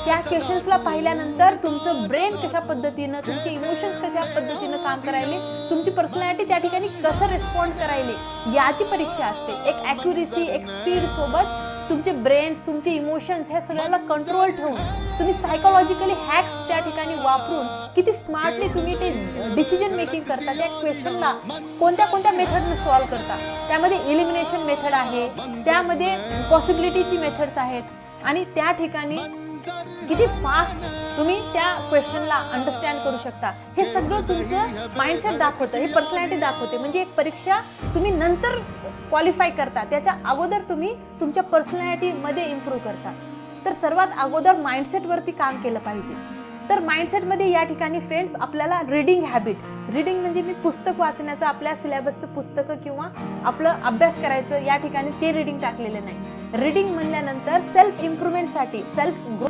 त्या क्वेश्चन्सला पाहिल्यानंतर तुमचं ब्रेन कशा पद्धतीनं, तुमचे इमोशन्स कशा पद्धतीनं काम करायले, तुमची पर्सनॅलिटी त्या ठिकाणी कसं रिस्पॉन्ड करायले याची परीक्षा असते. एक ॲक्युरेसी, एक स्पीड सोबत तुमचे ब्रेन्स, तुमचे इमोशन्स ह्या सगळ्याला कंट्रोल ठेवून तुम्ही सायकोलॉजिकली हॅक्स त्या ठिकाणी वापरून किती स्मार्टली तुम्ही ते डिसिजन मेकिंग करता, त्या क्वेश्चनला कोणत्या कोणत्या मेथडने सॉल्व्ह करता. त्यामध्ये इलिमिनेशन मेथड आहे, त्यामध्ये पॉसिबिलिटीची मेथड्स आहेत आणि त्या ठिकाणी किती फास्ट तुम्ही त्या क्वेश्चनला अंडरस्टँड करू शकता. हे सगळं तुमचं माइंडसेट दाखवतं, हे पर्सनॅलिटी दाखवते. म्हणजे एक परीक्षा तुम्ही नंतर क्वालिफाय करता, त्याच्या अगोदर तुम्ही तुमच्या पर्सनॅलिटीमध्ये इम्प्रूव्ह करता. तर सर्वात अगोदर माइंडसेटवरती काम केलं पाहिजे. तर माइंडसेटमध्ये या ठिकाणी फ्रेंड्स आपल्याला रीडिंग हॅबिट्स, रीडिंग म्हणजे मी पुस्तक वाचण्याचं, आपल्या सिलेबसचं पुस्तकं किंवा आपलं अभ्यास करायचं या ठिकाणी ते रीडिंग टाकलेलं नाही. रीडिंग म्हणल्यानंतर सेल्फ इम्प्रूव्हमेंटसाठी, सेल्फ